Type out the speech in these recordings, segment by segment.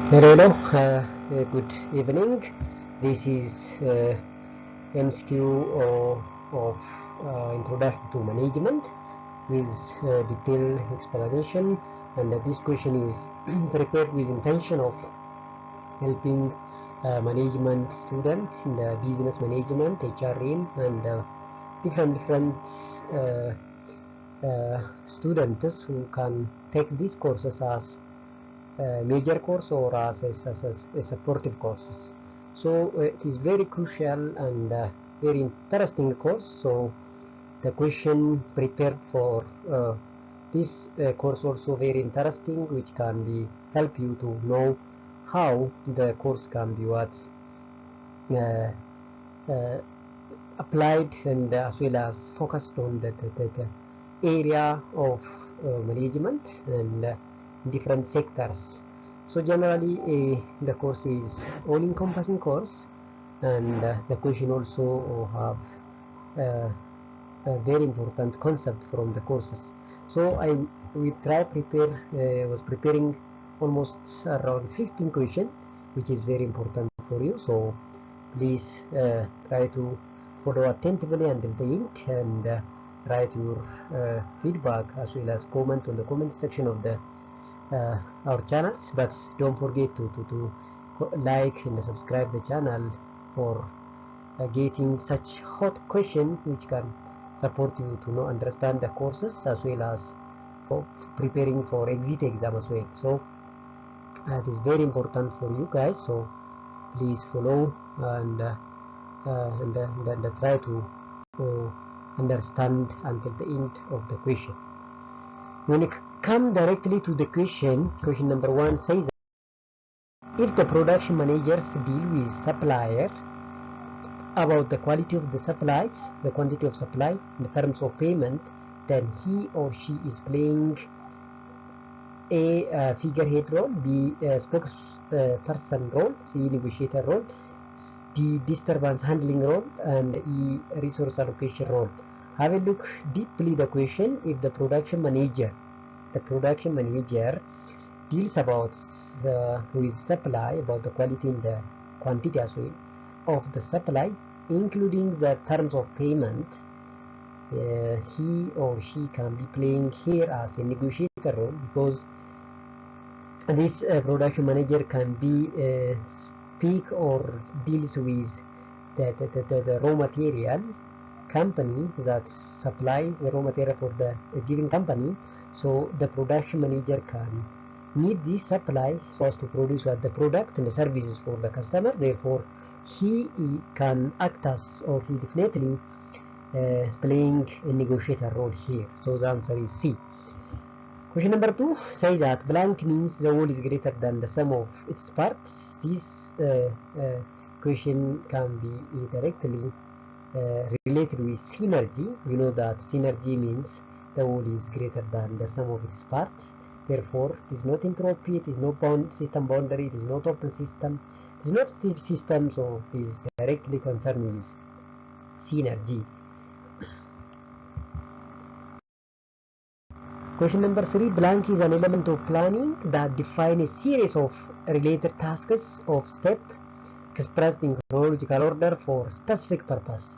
Hello, good evening. This is MCQ of Introduction to Management with detailed explanation, and this question is prepared with intention of helping management student in the business management, HRM, and different students who can take these courses as major course or as a supportive courses. So it is very crucial and very interesting course. So the question prepared for this course also very interesting, which can be help you to know how the course can be applied, and as well as focused on the area of management and different sectors. So generally the course is all-encompassing course, and the question also have a very important concept from the courses. So was preparing almost around 15 questions, which is very important for you. So please try to follow attentively until the end, and write your feedback as well as comment on the comment section of the our channels. But don't forget to like and subscribe the channel for getting such hot question which can support you to understand the courses as well as for preparing for exit exam as well. So it is very important for you guys, so please follow and try to understand until the end of the question. When you come directly to the question number 1 says, if the production managers deal with supplier about the quality of the supplies, the quantity of supply, the terms of payment, then he or she is playing A, figurehead role, B, spokesperson role, C, negotiator role, D, disturbance handling role, and E, resource allocation role. Have a look deeply the question. If the production manager deals about with supply, about the quality and the quantity as well of the supply, including the terms of payment, he or she can be playing here as a negotiator role, because this production manager can be speak or deals with the raw material company that supplies the raw material for the given company. So the production manager can need this supply so as to produce the product and the services for the customer. Therefore he can act as, or he definitely playing a negotiator role here. So the answer is C. Question number 2 says that blank means the whole is greater than the sum of its parts. This question can be directly related with synergy. We know that synergy means the whole is greater than the sum of its parts. Therefore it is not entropy, it is not system boundary, it is not open system, it is not state system, so it is directly concerned with synergy. Question number 3, blank is an element of planning that defines a series of related tasks of steps expressed in chronological order for specific purpose.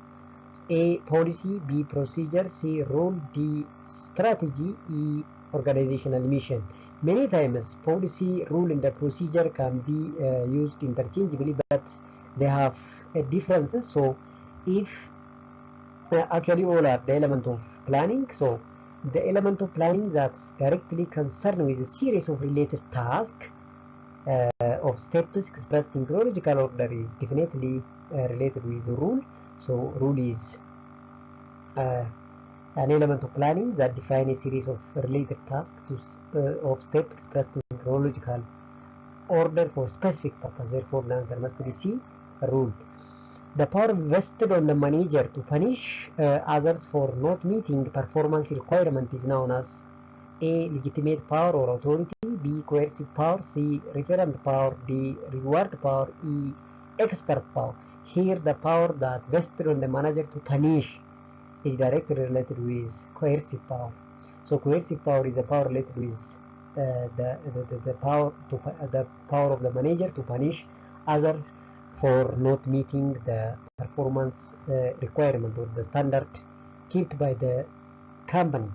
A, policy, B, procedure, C, rule, D, strategy, E, organizational mission. Many times policy, rule, and the procedure can be used interchangeably, but they have differences. So if actually all are the element of planning, so the element of planning that's directly concerned with a series of related tasks of steps expressed in chronological order is definitely related with rule. So rule is an element of planning that defines a series of related tasks of steps expressed in chronological order for specific purpose. Therefore the answer must be C, rule. The power vested on the manager to punish others for not meeting performance requirement is known as A, legitimate power or authority, B, coercive power, C, referent power, D, reward power, E, expert power. Here the power that vested on the manager to punish is directly related with coercive power. So coercive power is a power related with the power of the manager to punish others for not meeting the performance requirement or the standard kept by the company.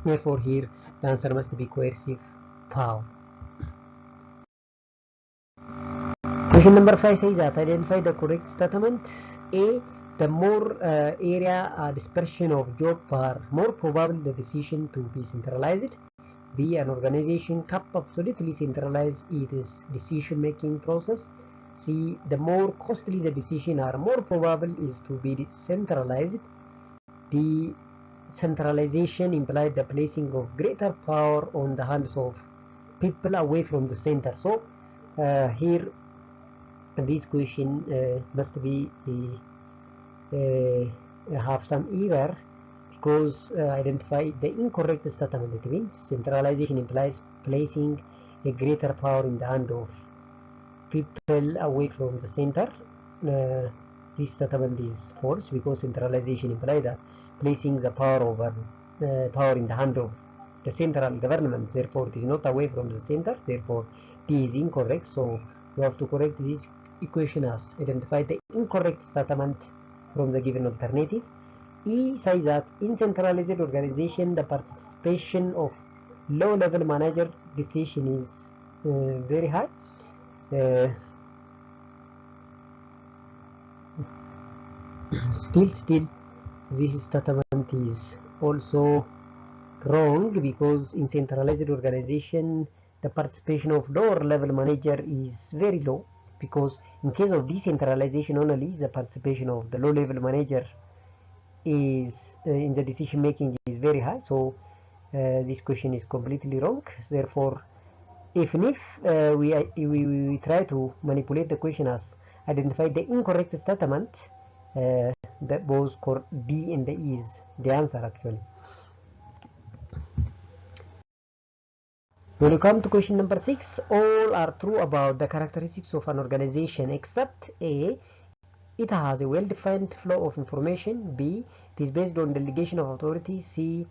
Therefore, here the answer must be coercive power. Question number 5 says that identify the correct statement. A. The more area dispersion of job are more probable the decision to be centralized. B. An organization can absolutely centralize its decision-making process. C. The more costly the decision are more probable is to be centralized. D. Centralization implies the placing of greater power on the hands of people away from the center. So here this question must be have some error, because identify the incorrect statement. It means centralization implies placing a greater power in the hand of people away from the center. This statement is false, because centralization implies that placing the power in the hand of the central government. Therefore, it is not away from the center. Therefore, D is incorrect. So you have to correct this equation as identify the incorrect statement from the given alternative. E says that in centralized organization, the participation of low-level manager decision is very high. Still, this statement is also wrong, because in centralized organization, the participation of lower-level manager is very low. Because in case of decentralization only, the participation of the low-level manager is in the decision making is very high. So this question is completely wrong. Therefore, even if we try to manipulate the question as identify the incorrect statement, that both D and the E is the answer actually. When you come to question number 6, all are true about the characteristics of an organization except A. It has a well-defined flow of information. B. It is based on delegation of authority. C.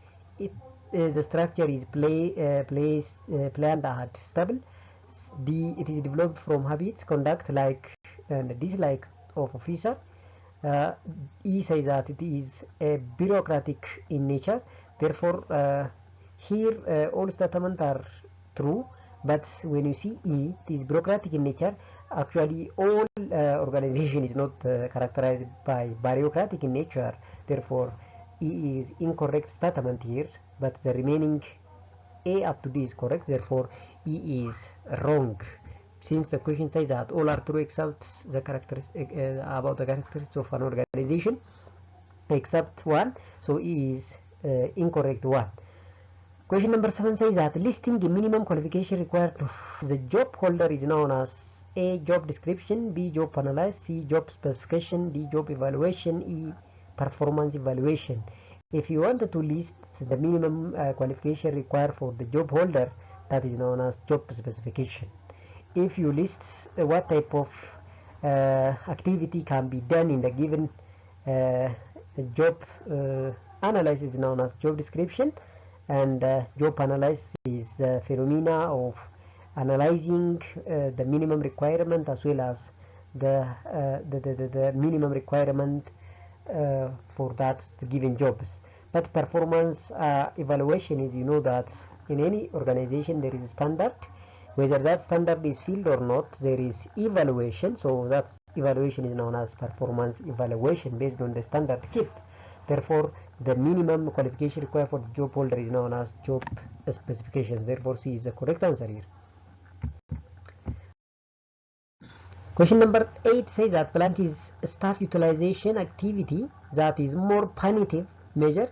The structure is planned and stable. D. It is developed from habits, conduct, like and dislike of officer. E says that it is bureaucratic in nature. Therefore, here all statements are true, but when you see E, it is bureaucratic in nature. Actually, all organization is not characterized by bureaucratic in nature. Therefore, E is incorrect statement here, but the remaining A up to D is correct. Therefore, E is wrong, since the question says that all are true except the about the characteristics of an organization except one. So E is incorrect one. Question number 7 says that listing the minimum qualification required of the job holder is known as A. Job description, B. Job analysis, C. Job specification, D. Job evaluation, E. Performance evaluation. If you wanted to list the minimum qualification required for the job holder, that is known as job specification. If you list what type of activity can be done in the given job analysis is known as job description, and job analysis is the phenomena of analyzing the minimum requirement as well as the minimum requirement for that given jobs. But performance evaluation is, you know, that in any organization there is a standard. Whether that standard is filled or not, there is evaluation. So that evaluation is known as performance evaluation based on the standard kept. Therefore, the minimum qualification required for the job holder is known as job specification. Therefore, C is the correct answer here. Question number 8 says that blank is staff utilization activity that is more punitive measure.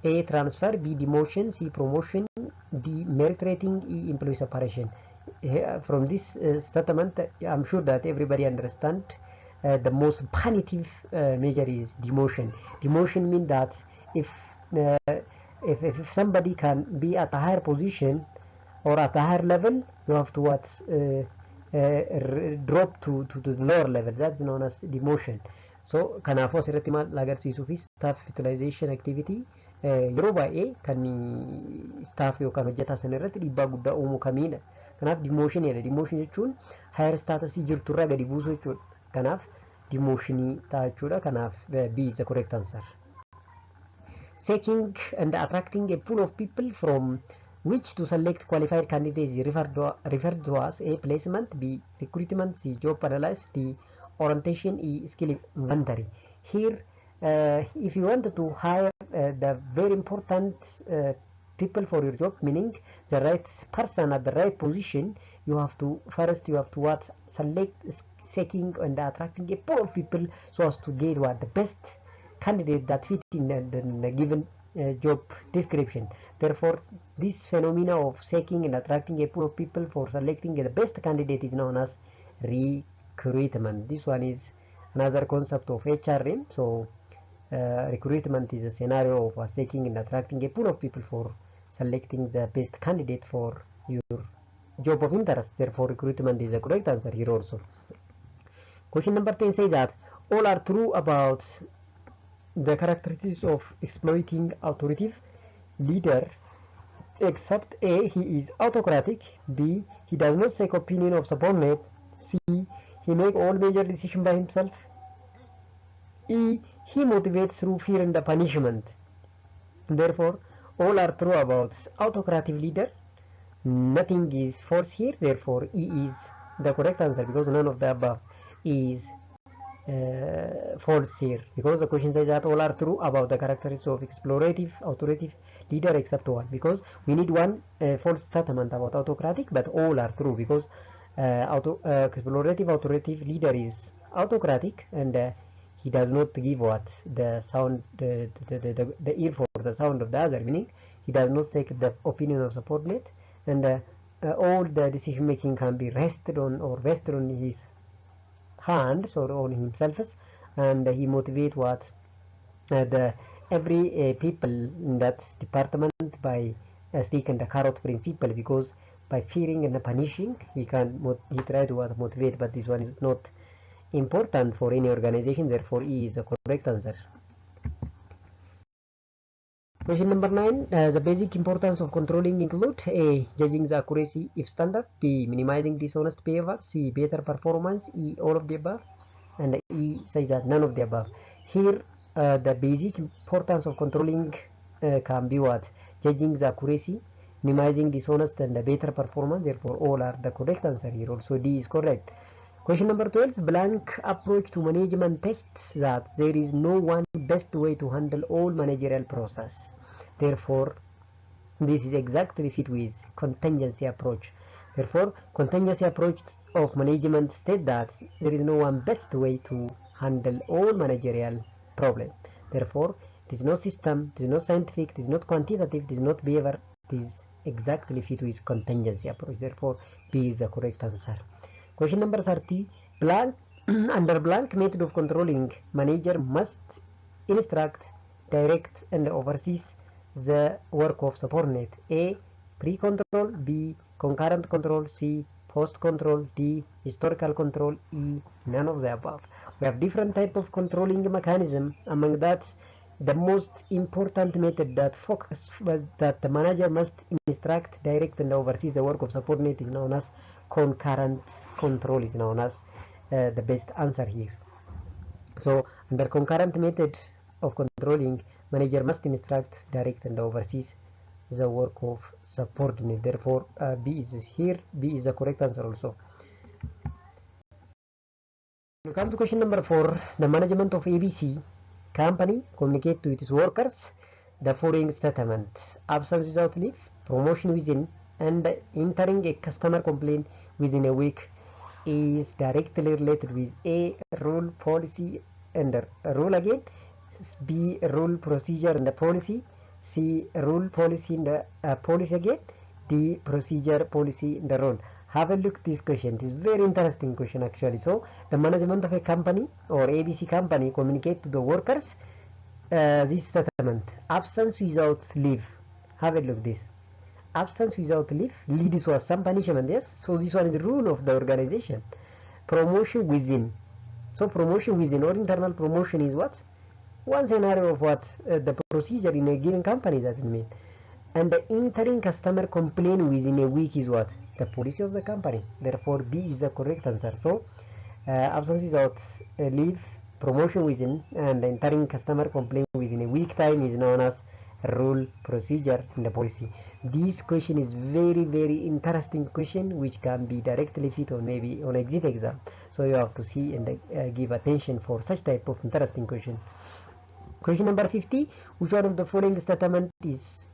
A. Transfer, B. Demotion, C. Promotion, D. Merit rating, E. Employee separation. From this statement, I'm sure that everybody understands the most punitive measure is demotion. Demotion means that if somebody can be at a higher position or at a higher level, you have to drop to the lower level. That's known as demotion. So kanaafuu asirratti maal agarsiisuuf staff utilization activity yeroo baay'ee kan staff yookaan hojjetaa sana irratti dhiibbaa guddaa uumuu kamiidha. Kanaaf demotion jedha. Demotion jechuun higher status jirturraa gadi buusuu jechuudha. Kanaaf demotionii ta'a jechuudha. Kanaaf B is the correct answer. Seeking and attracting a pool of people from which to select qualified candidates is referred to as A. Placement, B. Recruitment, C. Job analysis, D. Orientation, E. Skill inventory. Here, if you want to hire the very important people for your job, meaning the right person at the right position, you have to what select, seeking and attracting a pool of people so as to get what the best candidate that fit in the given job description. Therefore, this phenomena of seeking and attracting a pool of people for selecting the best candidate is known as recruitment. This one is another concept of HRM. So recruitment is a scenario of seeking and attracting a pool of people for selecting the best candidate for your job of interest. Therefore, recruitment is the correct answer here also. Question number 10 says that all are true about the characteristics of exploiting authoritative leader except A. He is autocratic, B. He does not seek opinion of subordinate, C. He makes all major decisions by himself, E. He motivates through fear and punishment. Therefore, all are true about autocratic leader. Nothing is false here. Therefore, E is the correct answer because none of the above is false here, because the question says that all are true about the characteristics of explorative authoritative leader except one, because we need one false statement about autocratic, but all are true because explorative authoritative leader is autocratic and he does not give what the sound the ear for the sound of the other, meaning he does not take the opinion of subordinate, and all the decision making can be rested on his hands or on himself, and he motivate what the every people in that department by stick and the carrot principle, because by fearing and punishing he try to motivate, but this one is not important for any organization. Therefore, E is the correct answer. Question number 9, the basic importance of controlling include A. Judging the accuracy if standard, B. Minimizing dishonest behavior, C. Better performance, E. All of the above, and E says that none of the above. Here, the basic importance of controlling can be what? Judging the accuracy, minimizing dishonest, and the better performance. Therefore, all are the correct answer here. Also, D is correct. Question number 12, blank approach to management tests that there is no one best way to handle all managerial process. Therefore, this is exactly fit with contingency approach. Therefore, contingency approach of management states that there is no one best way to handle all managerial problem. Therefore, it is not system, it is not scientific, it is not quantitative, it is not behavior, it is exactly fit with contingency approach. Therefore, B is the correct answer. Question number 30, blank under blank method of controlling, manager must instruct, direct, and oversees the work of subordinate. A. Pre-control, B. Concurrent control, C. Post-control, D. Historical control, E. None of the above. We have different type of controlling mechanism. Among that, the most important method that that the manager must instruct, direct, and oversees the work of subordinate is known as concurrent control, is known as the best answer here. So under concurrent method of controlling, manager must instruct, direct, and oversees the work of subordinate. Therefore, B is here. B is the correct answer also. When we come to question number 4, the management of ABC company communicate to its workers the following statement: absence without leave, promotion within, and entering a customer complaint within a week is directly related with A. Rule, policy, and rule again, B. Rule, procedure, and the policy, C. Rule, policy, and the policy again, D. Procedure, policy, and the rule. Have a look at this question. It is very interesting question actually. So the management of a company or ABC company communicate to the workers this statement: absence without leave. Have a look at this. Absence without leave leads to some punishment. Yes. So this one is the rule of the organization. Promotion within. So promotion within or internal promotion is what? one scenario of what the procedure in a given company that it means. And the entering customer complaint within a week is what? The policy of the company. Therefore, B is the correct answer. So, absence without leave, promotion within, and entering customer complaint within a week time is known as rule, procedure, and the policy. This question is very interesting question which can be directly fit on maybe on exit exam. So you have to see and give attention for such type of interesting question. Question number 50. Which one of the following statement is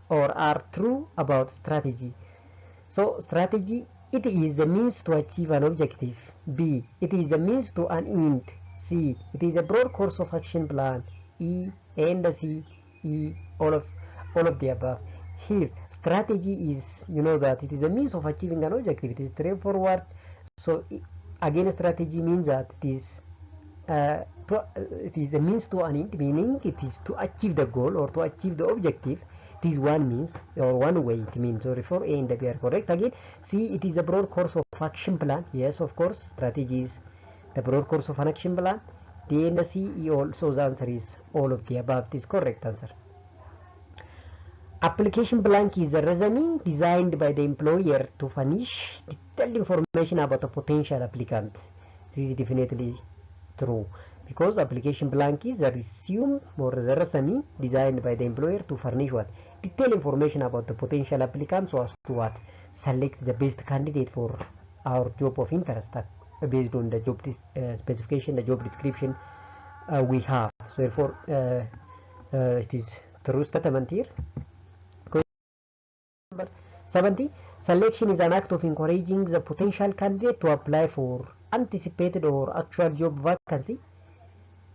or are true about strategy? So strategy, it is a means to achieve an objective. B, it is a means to an end. C, it is a broad course of action plan. E, and C, E, all of the above. Here, strategy is, you know that it is a means of achieving an objective. It is straightforward. So again, strategy means that it is a means to an end, meaning it is to achieve the goal or to achieve the objective. It is one means or one way it means. So therefore A and B are correct. Again, C, it is a broad course of action plan. Yes, of course, strategy is the broad course of an action plan. D and C, E also, the answer is all of the above. This is correct answer. Application blank is a resume designed by the employer to furnish detailed information about a potential applicant. This is definitely true, because application blank is a resume or the resume designed by the employer to furnish what? Detailed information about the potential applicant, so as to what? Select the best candidate for our job of interest based on the job specification, the job description we have. So therefore it is true statement here. Number 70. Selection is an act of encouraging the potential candidate to apply for anticipated or actual job vacancy.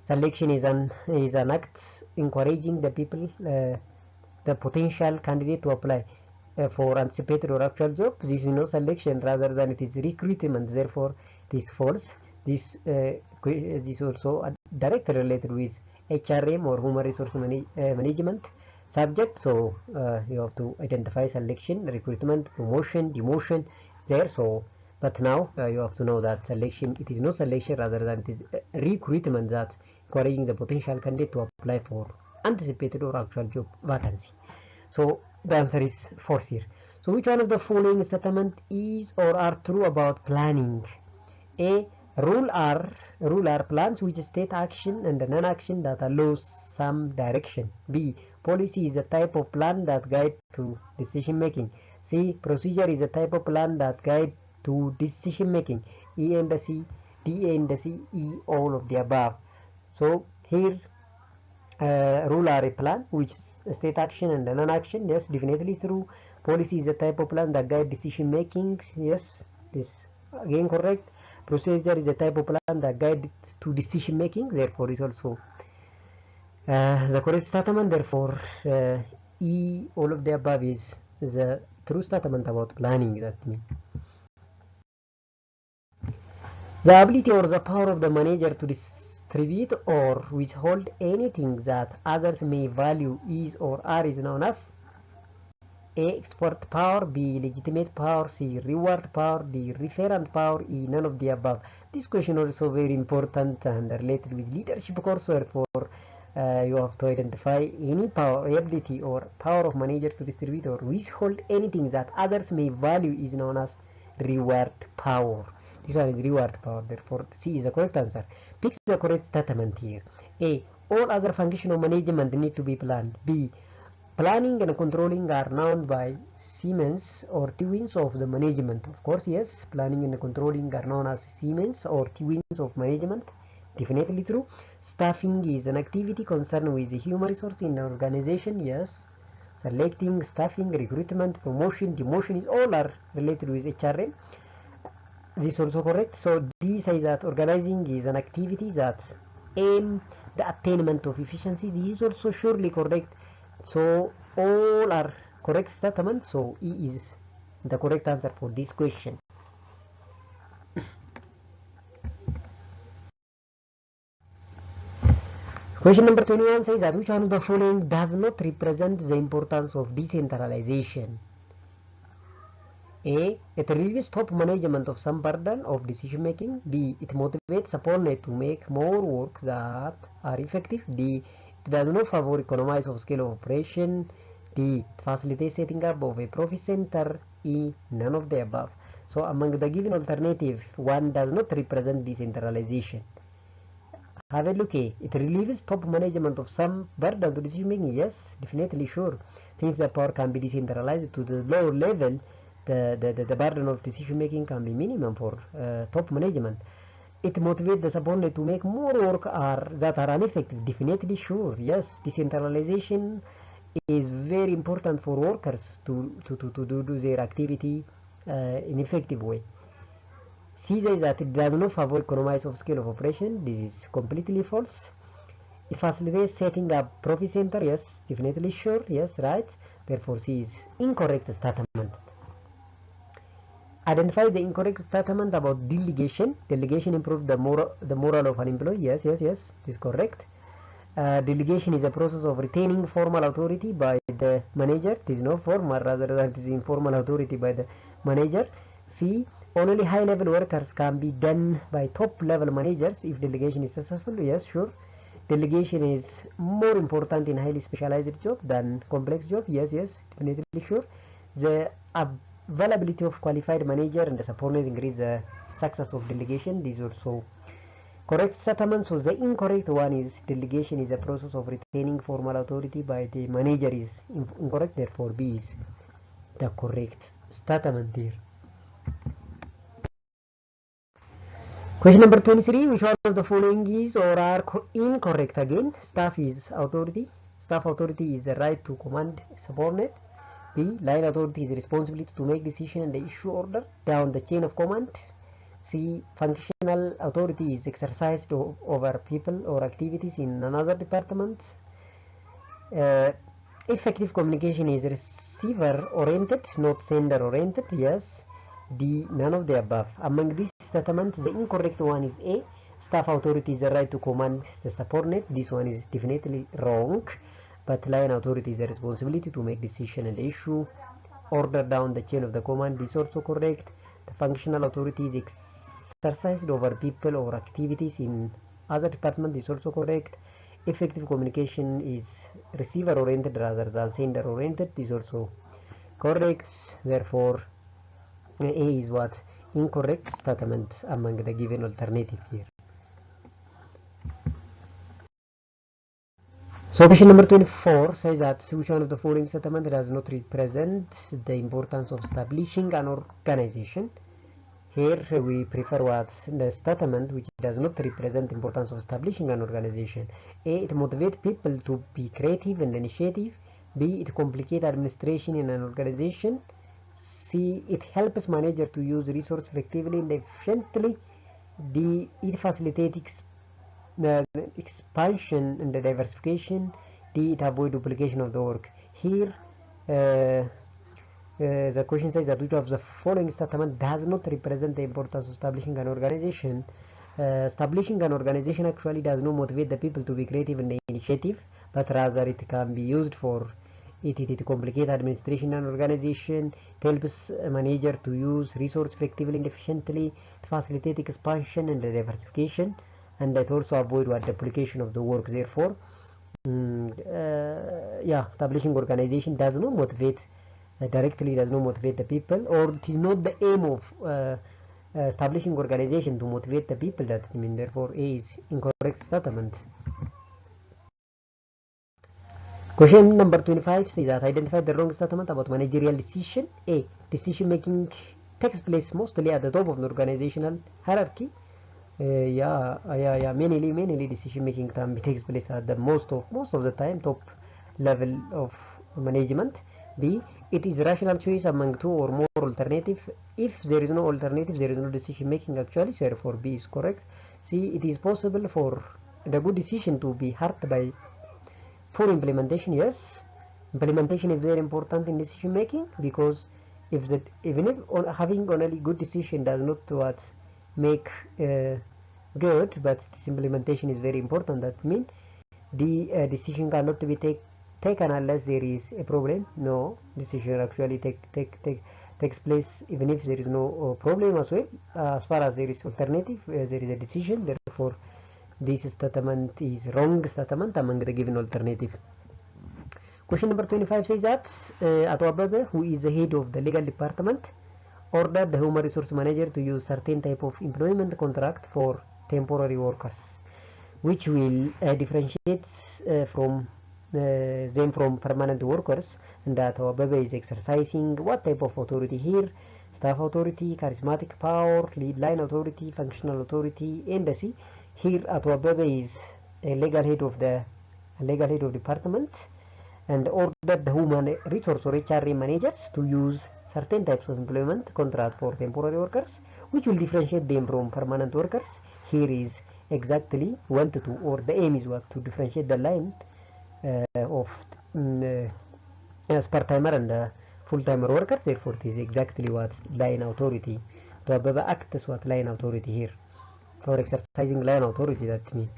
Selection is an act encouraging the people, the potential candidate to apply for anticipated or actual job. This is no selection, rather than it is recruitment. Therefore, this false. This also directly related with HRM or human resource management subject. So you have to identify selection, recruitment, promotion, demotion there. So but now you have to know that selection, it is no selection, rather than it is recruitment, that encouraging the potential candidate to apply for anticipated or actual job vacancy. So the answer is false here. So which one of the following statement is or are true about planning? A, rule are plans which state action and non-action that allows some direction. B, policy is a type of plan that guide to decision making. C, procedure is a type of plan that guide to decision making. E and C, D and C, E, all of the above. So here rule are a plan which state action and non-action. Yes, definitely true. Policy is a type of plan that guide decision making. Yes, this again correct. Procedure is a type of plan that guide to decision making. Therefore is also the correct statement. Therefore E, all of the above is the true statement about planning. That means the ability or the power of the manager to distribute or withhold anything that others may value is or are is known as A, export power, B, legitimate power, C, reward power, D, referent power, E, none of the above. This question also very important and related with leadership course. Therefore you have to identify any power, ability or power of manager to distribute or withhold anything that others may value is known as reward power. This one is reward power. Therefore C is the correct answer. Pick the correct statement here. A, all other functions of management need to be planned. B, planning and controlling are known by Siemens or twins of the management. Of course, yes, planning and controlling are known as Siemens or twins of management. Definitely true. Staffing is an activity concerned with the human resource in an organization. Yes. Selecting, staffing, recruitment, promotion, demotion is all are related with HRM. This is also correct. So D says that organizing is an activity that aim the attainment of efficiency. This is also surely correct. So all are correct statements. So E is the correct answer for this question. Question number 21 says that which one of the following does not represent the importance of decentralization? A. It relieves top management of some burden of decision making. B. It motivates subordinate to make more work that are effective. D. It does not favor economies of scale of operation. D. It facilitates setting up of a profit center. E. None of the above. So among the given alternative, one does not represent decentralization. Have a look. It relieves top management of some burden to decision making. Yes, definitely, sure. Since the power can be decentralized to the lower level, the burden of decision making can be minimum for top management. It motivates the subordinate to make more work that are ineffective. Definitely, sure. Yes, decentralization is very important for workers to do their activity in effective way. C says that it does not favor economies of scale of operation. This is completely false. It facilitates setting up profit center. Yes, definitely, sure. Yes, right. Therefore, C is incorrect statement. Identify the incorrect statement about delegation. Delegation improves the moral of an employee. Yes, yes, yes. This is correct. Delegation is a process of retaining formal authority by the manager. It is not formal, rather than it is informal authority by the manager. C. Only high-level workers can be done by top-level managers if delegation is successful. Yes, sure. Delegation is more important in highly specialized job than complex job. Yes, yes, definitely sure. The availability of qualified manager and the subordinates increase the success of delegation. This is also correct statement. So the incorrect one is delegation is a process of retaining formal authority by the manager is incorrect. Therefore, B is the correct statement here. Question number 23. Which one of the following is or are incorrect? Again, staff authority is the right to command subordinate. B. Line authority is the responsibility to make decision and issue order down the chain of command. C. Functional authority is exercised over people or activities in another department. Effective communication is receiver oriented, not sender oriented. Yes. D. None of the above. Among these statements, the incorrect one is A. Staff authority is the right to command the subordinate. This one is definitely wrong. But line authority is the responsibility to make decision and issue order down the chain of the command. This is also correct. The functional authority is exercised over people or activities in other department. This is also correct. Effective communication is receiver oriented rather than sender oriented. This is also correct. Therefore, A is what? Incorrect statement among the given alternative here. So question number 24 says that which one of the following statement does not represent the importance of establishing an organization. Here we prefer what? The statement which does not represent the importance of establishing an organization. A. It motivates people to be creative and initiative. B. It complicates administration in an organization. C. It helps manager to use resource effectively and efficiently. D. It facilitates the expansion and the diversification. D. It avoids duplication of the work. Here the question says that which of the following statement does not represent the importance of establishing an organization. Establishing an organization actually does not motivate the people to be creative and initiative, but rather it can be used for it complicate administration and organization. It helps a manager to use resource effectively and efficiently, to facilitate expansion and diversification, and it also avoid duplication of the work. Therefore, establishing organization does not motivate directly, does not motivate the people, or it is not the aim of establishing organization to motivate the people. Therefore, A is incorrect statement. Question number 25 says that identify the wrong statement about managerial decision. A. Decision making takes place mostly at the top of the organizational hierarchy. Mainly decision making takes place at the most of the time top level of management. B. It is rational choice among two or more alternatives. If there is no alternative, there is no decision making actually. So therefore, B is correct. C. It is possible for the good decision to be hurt by for implementation. Yes, implementation is very important in decision making, because even if having only good decision does not make good, but this implementation is very important. That means the decision cannot be taken unless there is a problem. No, decision actually takes place even if there is no problem as well. As far as there is alternative, there is a decision, therefore this statement is wrong statement among the given alternative. Question number 25 says that Ato Ababe, who is the head of the legal department, ordered the human resource manager to use certain type of employment contract for temporary workers, which will differentiate from them from permanent workers, and that Ababe is exercising what type of authority here: staff authority, charismatic power, lead line authority, functional authority, and see here Ato Ababe is a legal head of department and ordered the human resource or HRA managers to use certain types of employment contract for temporary workers, which will differentiate them from permanent workers. Here is exactly 1 to 2, or the aim is what to differentiate the line of as part-timer and full-timer workers. Therefore, it is exactly what line authority. To Ababa act as what line authority here for exercising line authority. That means.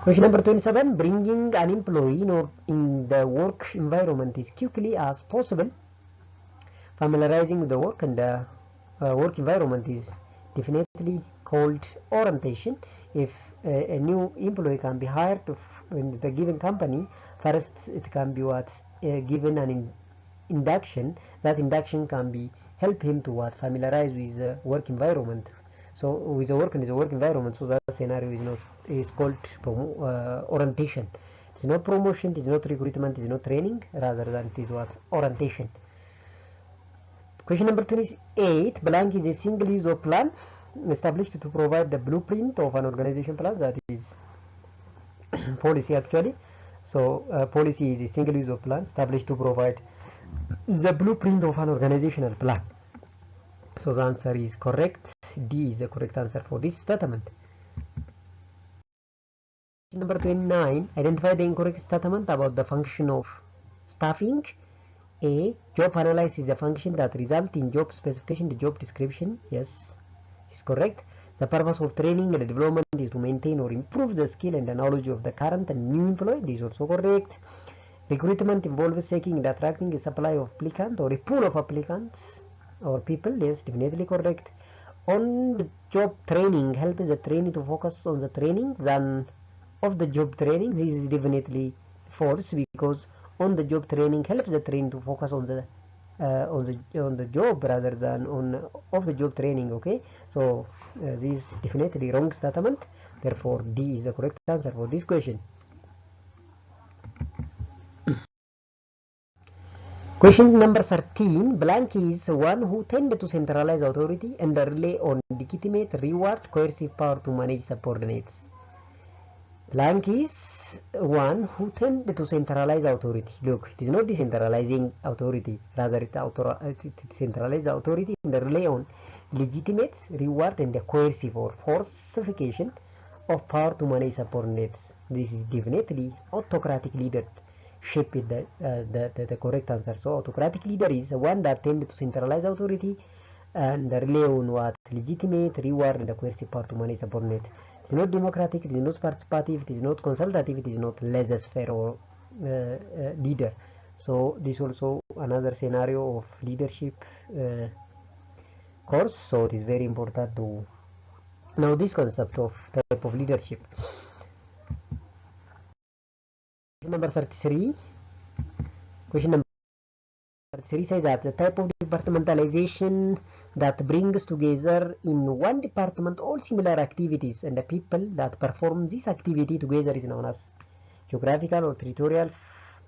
Question number 27, bringing an employee in the work environment as quickly as possible. Familiarizing with the work and the work environment is definitely called orientation. If a new employee can be hired in the given company, first it can be given an induction. That induction can be help him to familiarize with the work environment. So with the work and the work environment, so that scenario is called orientation. It's not promotion, it is not recruitment, it is not training, rather than it is orientation. Question number 28, blank is a single use of plan established to provide the blueprint of an organization plan. That is policy actually. So policy is a single use of plan established to provide the blueprint of an organizational plan. So the answer is correct. D is the correct answer for this statement. Number 29, identify the incorrect statement about the function of staffing. A, job analysis is a function that results in job specification, the job description. Yes, is correct. The purpose of training and development is to maintain or improve the skill and the knowledge of the current and new employee. This is also correct. Recruitment involves seeking and attracting a supply of applicants or a pool of applicants or people. Yes, definitely correct. On the job training helps the trainee to focus on the training than of the job training. This is definitely false, because on the job training helps the trainee to focus on the job rather than on of the job training. Okay, so this is definitely wrong statement. Therefore, D is the correct answer for this question. Question number 13, blank is one who tend to centralize authority and rely on legitimate reward coercive power to manage subordinates. Blank is one who tend to centralize authority. Look, it is not decentralizing authority, rather it centralizes authority and rely on legitimate reward and the coercive or forcification of power to manage subordinates. This is definitely autocratic leader. Shape it the correct answer. So autocratic leader is the one that tends to centralize authority and rely on what legitimate reward and the coercive power to manage subordinate. It is not democratic, it is not participative, it is not consultative, it is not laissez-faire or leader. So this also another scenario of leadership course. So it is very important to know this concept of type of leadership. Number 33. Question number 33 says that the type of departmentalization that brings together in one department all similar activities and the people that perform this activity together is known as geographical or territorial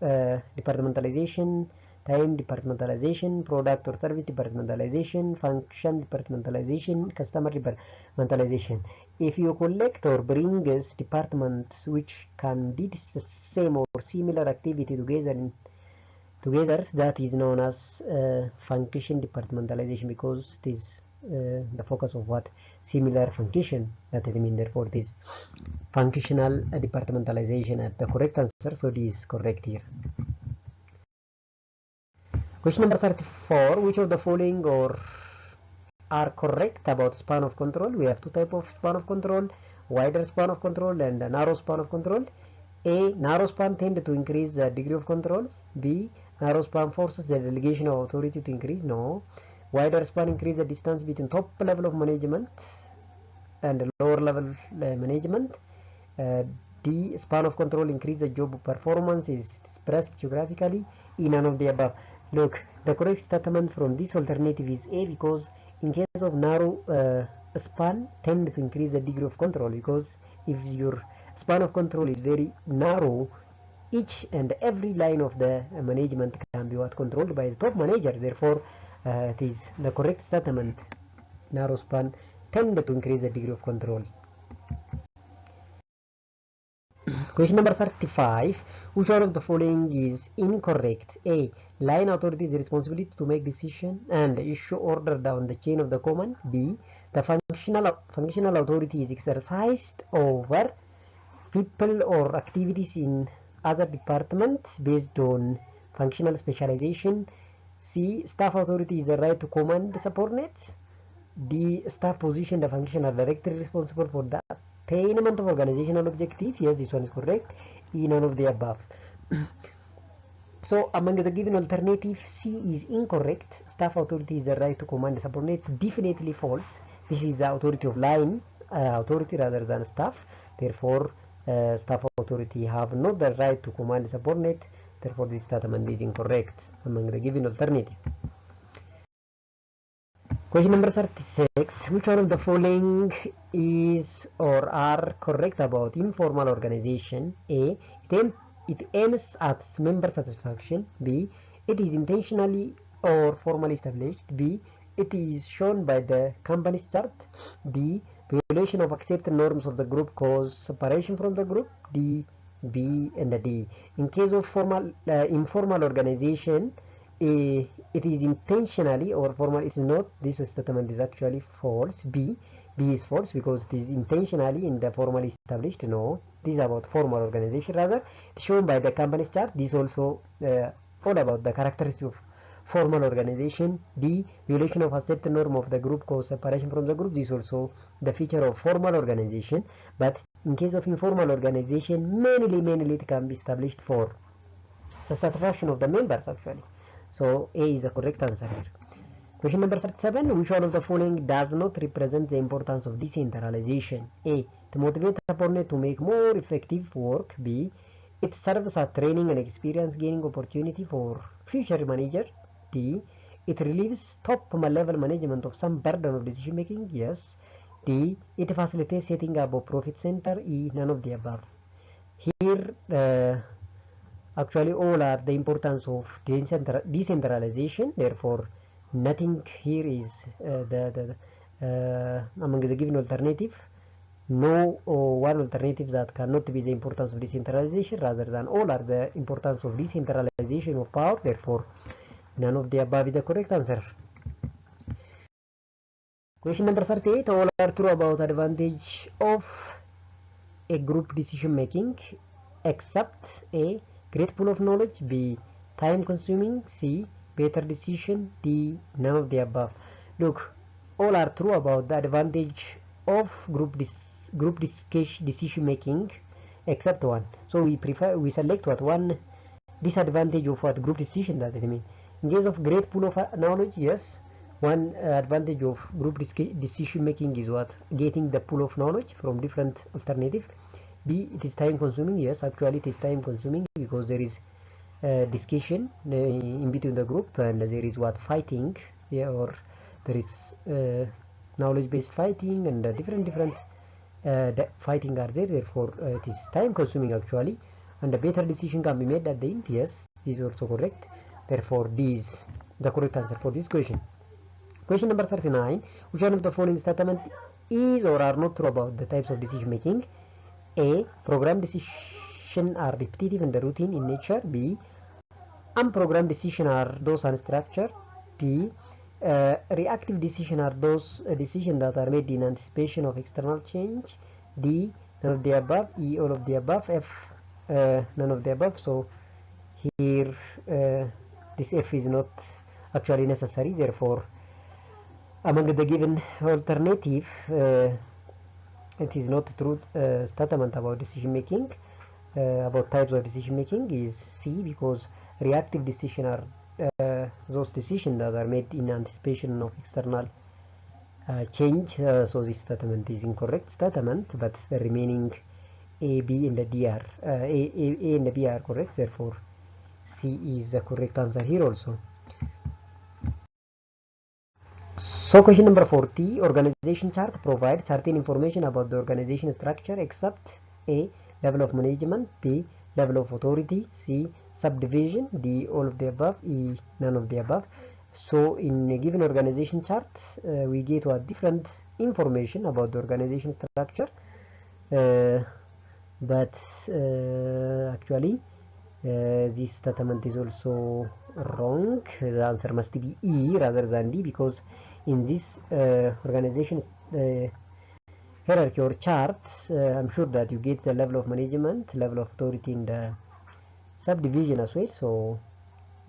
departmentalization, time departmentalization, product or service departmentalization, function departmentalization, customer departmentalization. If you collect or bring departments which can do the same or similar activity together, that is known as function departmentalization, because it is the focus of what similar function that it means. Therefore, it is functional departmentalization at the correct answer. So this is correct here. Question number 34, which of the following are correct about span of control? We have two types of span of control: wider span of control and a narrow span of control. A, narrow span tend to increase the degree of control. B, Narrow span forces the delegation of authority to increase? No. Wider span increase the distance between top level of management and lower level management. The span of control increase the job performance is expressed geographically in none of the above. Look, the correct statement from this alternative is A, because in case of narrow span tend to increase the degree of control, because if your span of control is very narrow, each and every line of the management can be controlled by the top manager. Therefore, it is the correct statement. Narrow span tend to increase the degree of control. Question number 35. Which one of the following is incorrect? A. Line authority's responsibility to make decision and issue order down the chain of the command. B. The functional authority is exercised over people or activities in other departments based on functional specialization. C. Staff authority is the right to command subordinates. D. Staff position the function are directly responsible for the attainment of organizational objective. Yes, this one is correct. E. None of the above. So among the given alternative, C is incorrect. Staff authority is the right to command subordinate. Definitely false. This is the authority of line authority rather than staff. Therefore, staff authority have not the right to command subordinate. Therefore, this statement is incorrect among the given alternative. Question number 36. Which one of the following is or are correct about informal organization? A. It aims at member satisfaction. B. It is intentionally or formally established. B. It is shown by the company's chart. D. Violation of accepted norms of the group cause separation from the group. D. B and D. In case of informal organization, it is intentionally or formal. It is not. This statement is actually false. B is false because it is intentionally in the formally established. No, this is about formal organization. Rather, it's shown by the company's chart. This also all about the characteristics of formal organization. D. Violation of accepted norm of the group cause separation from the group. This is also the feature of formal organization. But in case of informal organization, mainly it can be established for the satisfaction of the members actually. So A is the correct answer here. Question number 37. Which one of the following does not represent the importance of decentralization? A. To motivate subordinate to make more effective work. B. It serves as training and experience gaining opportunity for future manager. D. It relieves top level management of some burden of decision making. Yes. D. It facilitates setting up a profit center. E. None of the above. Here actually all are the importance of decentralization. Therefore, nothing here is among the given alternative. No one alternative that cannot be the importance of decentralization, rather than all are the importance of decentralization of power. Therefore, none of the above is the correct answer. Question number 38. All are true about advantage of a group decision making except A. Great pool of knowledge. B. Time consuming. C. Better decision. D. None of the above. Look, all are true about the advantage of group decision making except one. So we select what one disadvantage of what group decision that I mean. In case of great pool of knowledge, yes, one advantage of group decision making is what? Getting the pool of knowledge from different alternatives. B. It is time consuming. Yes, actually it is time consuming because there is discussion in between the group and there is what? Fighting. Yeah, or there is knowledge based fighting and different fighting are there. Therefore, it is time consuming actually, and a better decision can be made at the end. Yes, this is also correct. Therefore, D is the correct answer for this question. Question number 39. Which one of the following statement is or are not true about the types of decision making? A. Programmed decisions are repetitive and routine in nature. B. Unprogrammed decisions are those unstructured. D. Reactive decisions are those decisions that are made in anticipation of external change. D. None of the above. E. All of the above. F. None of the above. So here this F is not actually necessary. Therefore, among the given alternative, it is not true statement about decision making, about types of decision making is C, because reactive decisions are those decisions that are made in anticipation of external change. So this statement is incorrect statement, but the remaining A, B, and the D are A and the B are correct. Therefore, C is the correct answer here also. So question number 40, organization chart provides certain information about the organization structure except A, level of management, B, level of authority, C, subdivision, D, all of the above, E, none of the above. So in a given organization chart, we get a different information about the organization structure, but actually this statement is also wrong. The answer must be E rather than D, because in this organization hierarchy or chart, I'm sure that you get the level of management, level of authority, and the subdivision as well. So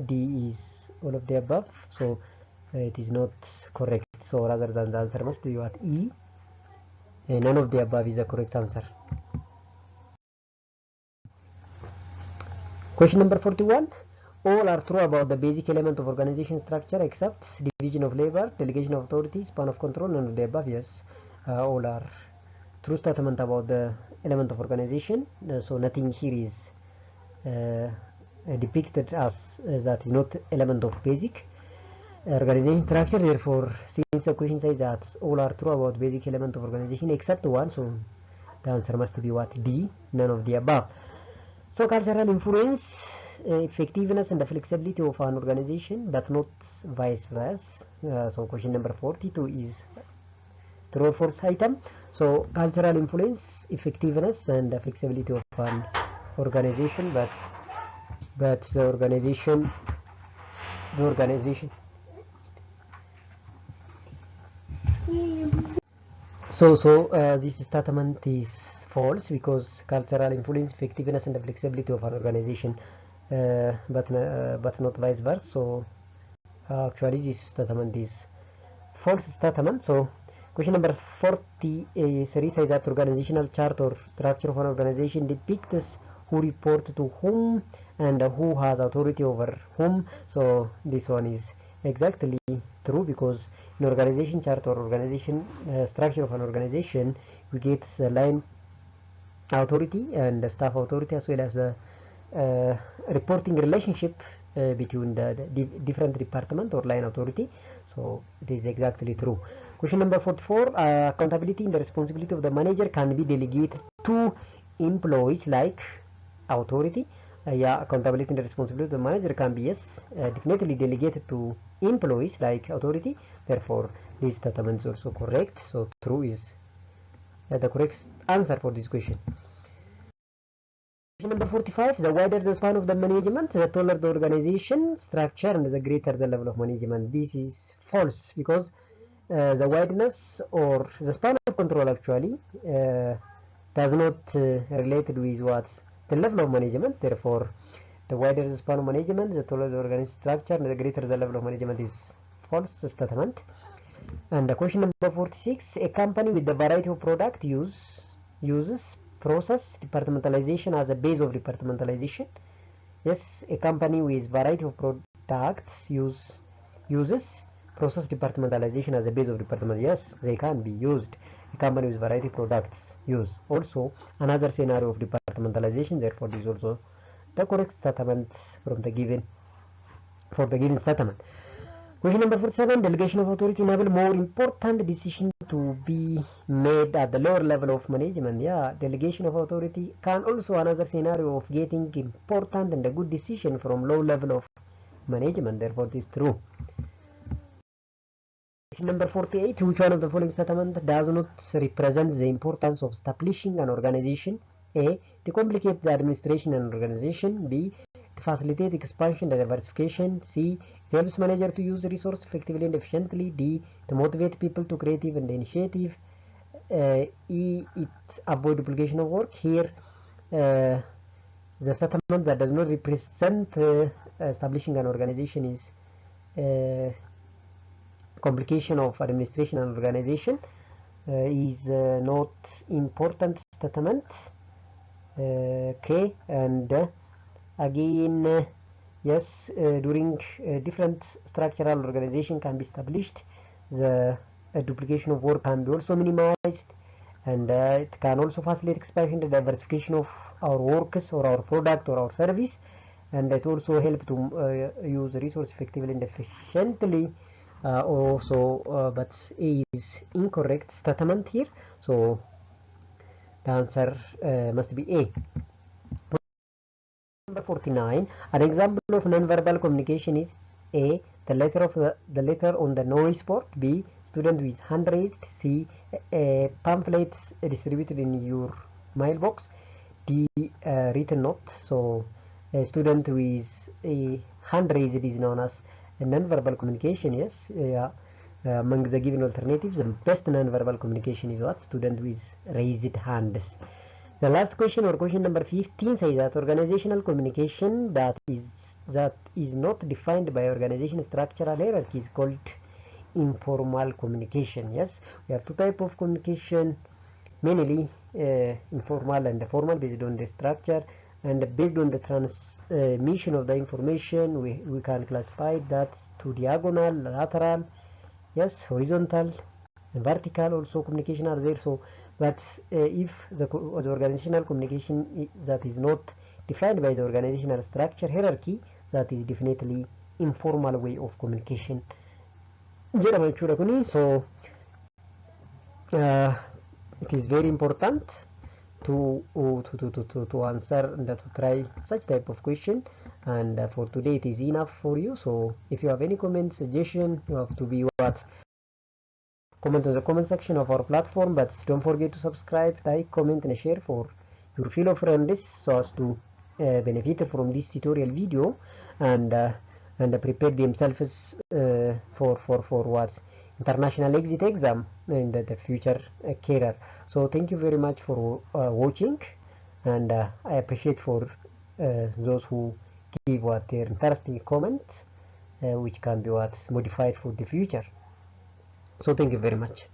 D is all of the above, so it is not correct. So rather than the answer must be what? E. None of the above is the correct answer. Question number 41. All are true about the basic element of organization structure except division of labor, delegation of authority, span of control. None of the above. Yes, all are true statement about the element of organization. So nothing here is depicted as that is not element of basic organization structure. Therefore, since the question says that all are true about basic element of organization except one, so the answer must be what? D. None of the above. So cultural influence, effectiveness, and the flexibility of an organization, but not vice versa. So question number 42 is true or false item. So cultural influence, effectiveness, and the flexibility of an organization, but the organization. So this statement is false, because cultural influence, effectiveness, and the flexibility of an organization, but not vice versa. So actually this statement is false statement. So question number 43 says that organizational chart or structure of an organization depicts who report to whom and who has authority over whom. So this one is exactly true, because in organization chart or organization structure of an organization, we get the line authority and the staff authority, as well as the reporting relationship between the different department or line authority. So it is exactly true. Question number 44, accountability and the responsibility of the manager can be delegated to employees like authority. Yeah, accountability and the responsibility of the manager can be, yes, definitely delegated to employees like authority. Therefore, this statement is also correct. So true is the correct answer for this question. Question number 45, the wider the span of the management, the taller the organization structure and the greater the level of management. This is false, because the wideness or the span of control actually does not related with what? The level of management. Therefore, the wider the span of management, the taller the organization structure and the greater the level of management is false statement. And question number 46, a company with a variety of product uses process departmentalization as a base of departmentalization. Yes, a company with variety of products uses process departmentalization as a base of department. Yes, they can be used. A company with variety of products use also another scenario of departmentalization. Therefore, this is also the correct statement from the given statement. Question number 47, delegation of authority enable more important decision to be made at the lower level of management. Yeah, delegation of authority can also another scenario of getting important and a good decision from low level of management. Therefore, this is true. Question number 48, which one of the following statement does not represent the importance of establishing an organization? A, to complicate the administration and organization. B, to facilitate expansion and diversification. C, it helps manager to use resources effectively and efficiently. D, to motivate people to creative and initiative. E, it avoid duplication of work. Here, the statement that does not represent establishing an organization is complication of administration and organization is not important statement. Okay, and again Yes, during different structural organization can be established, the duplication of work can be also minimized, and it can also facilitate expansion and diversification of our works or our product or our service, and it also help to use resource effectively and efficiently. But A is incorrect statement here, so the answer must be A. Number 49. An example of non-verbal communication is A. The letter on the noise board. B. Student with hand raised. C. Pamphlets distributed in your mailbox. D. Written note. So a student with a hand raised is known as a non-verbal communication. Yes. Among the given alternatives, the best non-verbal communication is what? Student with raised hands. The last question, or question number 15, says that organizational communication that is not defined by organization structural hierarchy is called informal communication. Yes, we have two types of communication, mainly informal and formal, based on the structure and based on the transmission of the information. We can classify that to diagonal, lateral, yes, horizontal, and vertical also communication are there. So but if the organizational communication that is not defined by the organizational structure hierarchy, that is definitely informal way of communication jedhama jechuudha kuni. So it is very important to answer and to try such type of question, and for today it is enough for you. So if you have any comment, suggestion, you have to be what? Comment on the comment section of our platform, but don't forget to subscribe, like, comment and share for your fellow friends so as to benefit from this tutorial video and prepare themselves for what international exit exam in the future career. So thank you very much for watching, and I appreciate for those who give what their interesting comments which can be what modified for the future. So thank you very much.